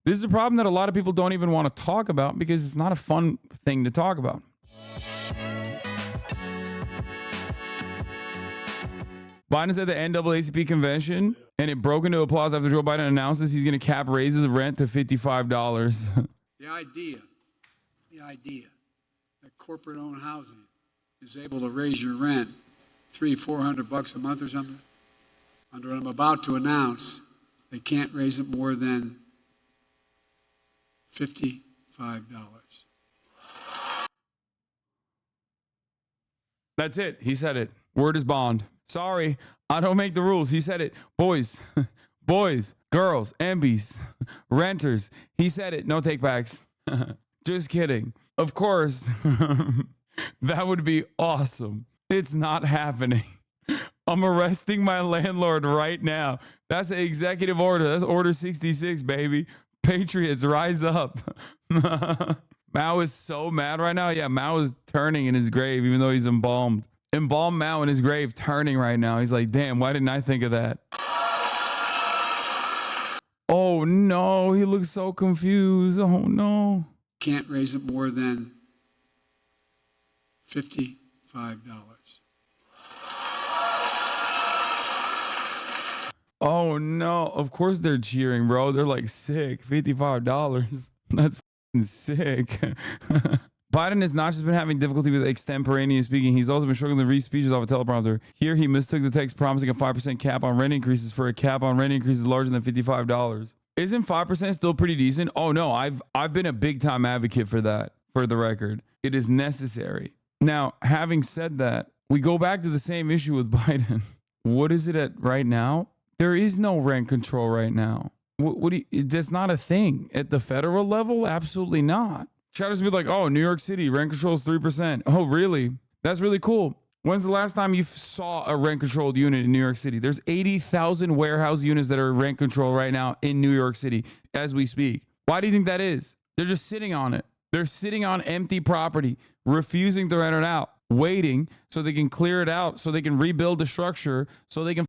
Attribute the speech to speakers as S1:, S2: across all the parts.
S1: This is a problem that a lot of people don't even want to talk about because it's not a fun thing to talk about. Biden's at the NAACP convention, and it broke into applause after Joe Biden announces he's going to cap raises of rent to $55.
S2: The idea that corporate-owned housing is able to raise your rent $300-400 a month or something, under what I'm about to announce, they can't raise it more than $55.
S1: That's it. He said it. Word is bond. Sorry, I don't make the rules. He said it. Boys, girls, MBs, renters. He said it. No takebacks. Just kidding. Of course, that would be awesome. It's not happening. I'm arresting my landlord right now. That's an executive order. That's Order 66, baby. Patriots, rise up. Mao is so mad right now. Yeah, Mao is turning in his grave, even though he's embalmed. Embalm Mao in his grave, turning right now. He's like, damn, why didn't I think of that? Oh, no. He looks so confused. Oh, no.
S2: Can't raise it more than $55.
S1: Oh, no. Of course they're cheering, bro. They're like, sick. $55. That's sick. Biden has not just been having difficulty with extemporaneous speaking. He's also been struggling to read speeches off a teleprompter. Here, he mistook the text promising a 5% cap on rent increases for a cap on rent increases larger than $55. Isn't 5% still pretty decent? Oh, no. I've been a big-time advocate for that, for the record. It is necessary. Now, having said that, we go back to the same issue with Biden. What is it at right now? There is no rent control right now. That's not a thing. At the federal level, absolutely not. Chatters be like, oh, New York City, rent control is 3%. Oh, really? That's really cool. When's the last time you saw a rent controlled unit in New York City? There's 80,000 warehouse units that are rent control right now in New York City as we speak. Why do you think that is? They're just sitting on it. They're sitting on empty property, refusing to rent it out, waiting so they can clear it out, so they can rebuild the structure, so they can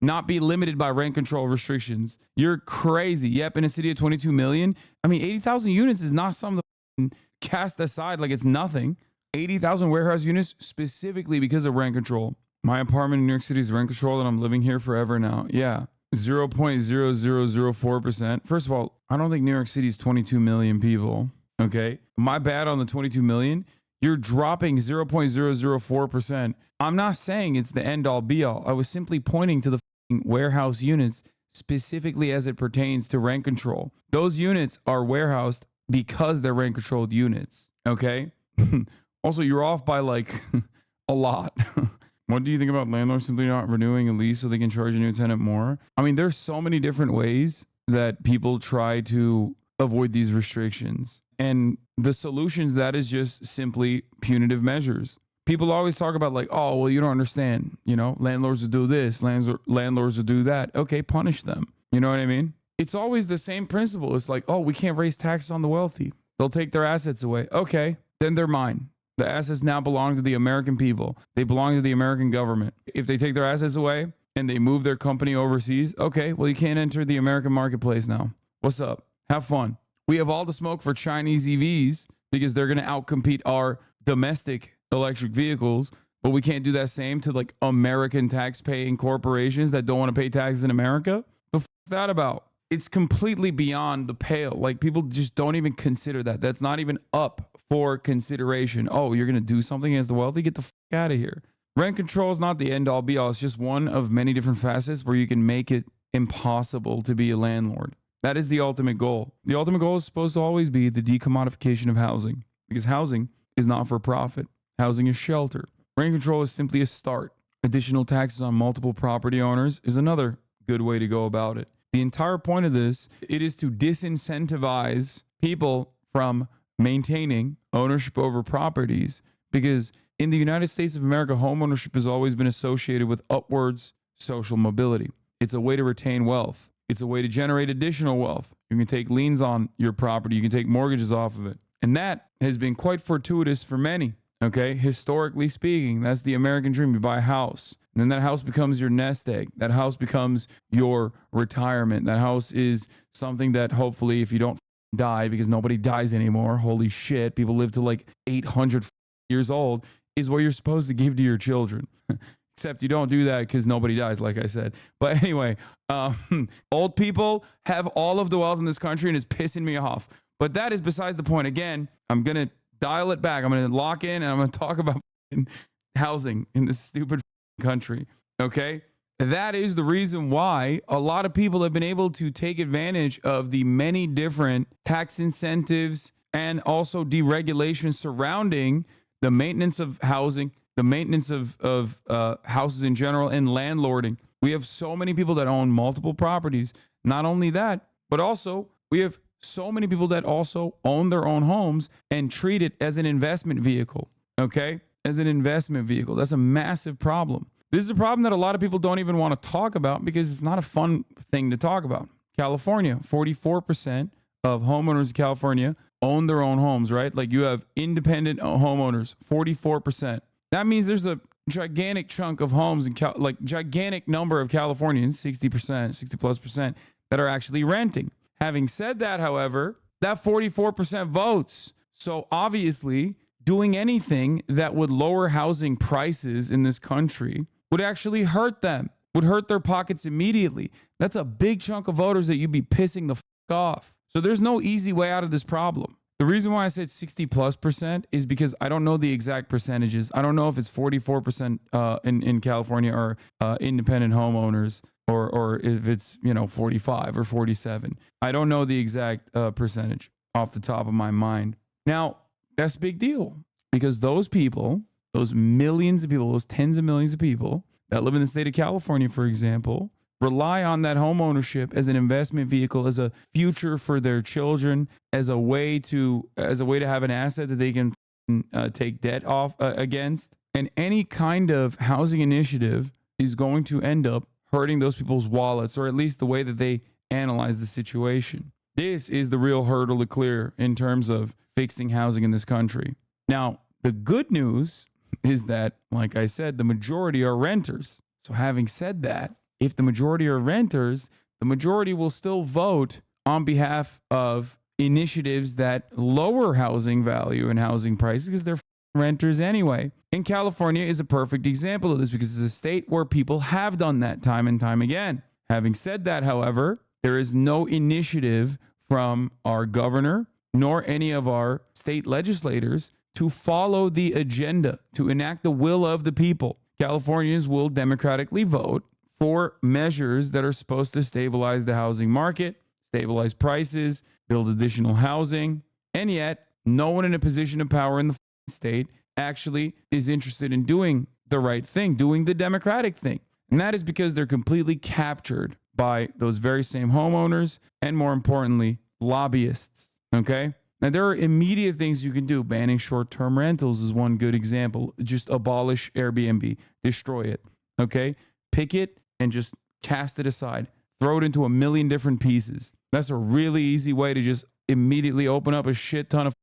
S1: not be limited by rent control restrictions. You're crazy. Yep, in a city of 22 million. I mean, 80,000 units is not something to cast aside like it's nothing. 80,000 warehouse units specifically because of rent control. My apartment in New York City is rent controlled and I'm living here forever now. Yeah, 0.0004%. First of all, I don't think New York City is 22 million people. Okay, my bad on the 22 million. You're dropping 0.004%. I'm not saying it's the end all be all. I was simply pointing to the warehouse units specifically as it pertains to rent control. Those units are warehoused because they're rent controlled units. Okay. Also, you're off by like a lot. What do you think about landlords simply not renewing a lease so they can charge a new tenant more? I mean, there's so many different ways that people try to avoid these restrictions. And the solution to that is just simply punitive measures. People always talk about like, oh, well, you don't understand. You know, landlords will do this, landlords will do that. Okay, punish them. You know what I mean? It's always the same principle. It's like, oh, we can't raise taxes on the wealthy. They'll take their assets away. Okay, then they're mine. The assets now belong to the American people. They belong to the American government. If they take their assets away and they move their company overseas, okay, well, you can't enter the American marketplace now. What's up? Have fun. We have all the smoke for Chinese EVs because they're going to outcompete our domestic electric vehicles, but we can't do that same to like American tax-paying corporations that don't want to pay taxes in America. The f is that about? It's completely beyond the pale. Like people just don't even consider that. That's not even up for consideration. Oh, you're going to do something against the wealthy? Get the f out of here. Rent control is not the end all be all. It's just one of many different facets where you can make it impossible to be a landlord. That is the ultimate goal. The ultimate goal is supposed to always be the decommodification of housing because housing is not for profit. Housing is shelter. Rent control is simply a start. Additional taxes on multiple property owners is another good way to go about it. The entire point of this, it is to disincentivize people from maintaining ownership over properties because in the United States of America, homeownership has always been associated with upwards social mobility. It's a way to retain wealth. It's a way to generate additional wealth. You can take liens on your property. You can take mortgages off of it. And that has been quite fortuitous for many. Okay, historically speaking, that's the American dream. You buy a house. And then that house becomes your nest egg. That house becomes your retirement. That house is something that hopefully, if you don't die, because nobody dies anymore, holy shit, people live to like 800 years old, is what you're supposed to give to your children. Except you don't do that because nobody dies, like I said. But anyway, old people have all of the wealth in this country and it's pissing me off. But that is besides the point. Again, I'm going to dial it back. I'm going to lock in and I'm going to talk about housing in this stupid country. Okay? That is the reason why a lot of people have been able to take advantage of the many different tax incentives and also deregulation surrounding the maintenance of housing, the maintenance of houses in general, and landlording. We have so many people that own multiple properties. Not only that, but also we have so many people that also own their own homes and treat it as an investment vehicle. Okay? As an investment vehicle. That's a massive problem. This is a problem that a lot of people don't even want to talk about because it's not a fun thing to talk about. California, 44% of homeowners in California own their own homes, right? Like you have independent homeowners, 44%. That means there's a gigantic chunk of homes in gigantic number of Californians, 60%, 60 plus percent, that are actually renting. Having said that, however, that 44% votes. So obviously, doing anything that would lower housing prices in this country would actually hurt them, would hurt their pockets immediately. That's a big chunk of voters that you'd be pissing the fuck off. So there's no easy way out of this problem. The reason why I said 60 plus percent is because I don't know the exact percentages. I don't know if it's 44% in California or independent homeowners or if it's, 45 or 47. I don't know the exact percentage off the top of my mind. Now, that's a big deal because those people, those millions of people, those tens of millions of people that live in the state of California, for example, rely on that home ownership as an investment vehicle, as a future for their children, as a way to have an asset that they can take debt off against. And any kind of housing initiative is going to end up hurting those people's wallets, or at least the way that they analyze the situation. This is the real hurdle to clear in terms of fixing housing in this country. Now, the good news is that, like I said, the majority are renters. So having said that, if the majority are renters, the majority will still vote on behalf of initiatives that lower housing value and housing prices because they're renters anyway. And California is a perfect example of this because it's a state where people have done that time and time again. Having said that, however, there is no initiative from our governor nor any of our state legislators to follow the agenda, to enact the will of the people. Californians will democratically vote for measures that are supposed to stabilize the housing market, stabilize prices, build additional housing, and yet no one in a position of power in the state actually is interested in doing the right thing, doing the democratic thing. And that is because they're completely captured by those very same homeowners and, more importantly, lobbyists. Okay? Now, there are immediate things you can do. Banning short-term rentals is one good example. Just abolish Airbnb, destroy it. Okay? Pick it and just cast it aside. Throw it into a million different pieces. That's a really easy way to just immediately open up a shit ton of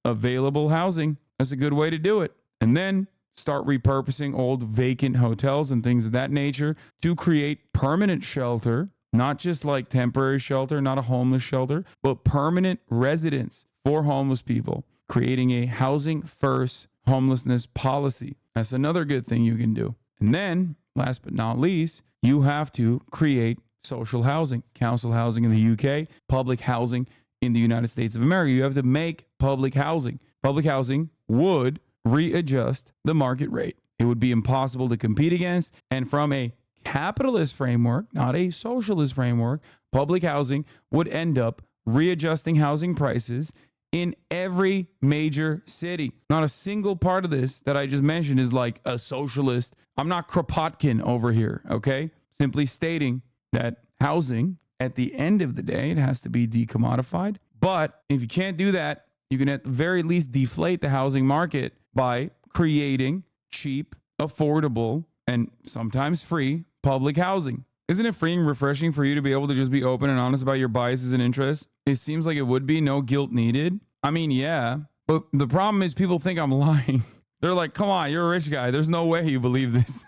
S1: available housing. That's a good way to do it. And then start repurposing old vacant hotels and things of that nature to create permanent shelter, not just like temporary shelter, not a homeless shelter, but permanent residence for homeless people, creating a housing first homelessness policy. That's another good thing you can do. And then, last but not least, you have to create social housing, council housing in the UK, public housing in the United States of America. You have to make public housing. Public housing would readjust the market rate. It would be impossible to compete against. And from a capitalist framework, not a socialist framework, public housing would end up readjusting housing prices in every major city. Not a single part of this that I just mentioned is like a socialist. I'm not Kropotkin over here, okay? Simply stating that housing, at the end of the day, it has to be decommodified. But if you can't do that, you can at the very least deflate the housing market by creating cheap, affordable, and sometimes free public housing. Isn't it freeing and refreshing for you to be able to just be open and honest about your biases and interests? It seems like it would be no guilt needed. I mean, yeah, but the problem is people think I'm lying. They're like, come on, you're a rich guy. There's no way you believe this.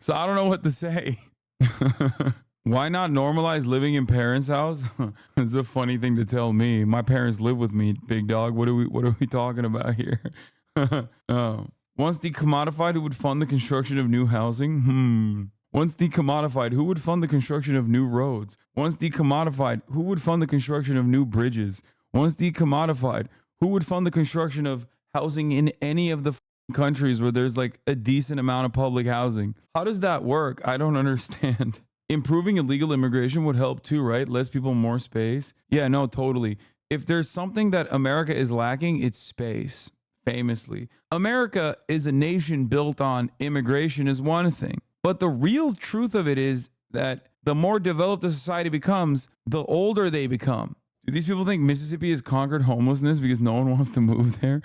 S1: So I don't know what to say. Why not normalize living in parents' house? It's a funny thing to tell me. My parents live with me, big dog. What are we talking about here? Once decommodified, who would fund the construction of new housing? Once decommodified, who would fund the construction of new roads? Once decommodified, who would fund the construction of new bridges? Once decommodified, who would fund the construction of housing in any of the countries where there's like a decent amount of public housing? How does that work? I don't understand. Improving illegal immigration would help too, right? Less people, more space. Yeah, no, totally. If there's something that America is lacking, it's space. Famously, America is a nation built on immigration is one thing. But the real truth of it is that the more developed a society becomes, the older they become. Do these people think Mississippi has conquered homelessness because no one wants to move there?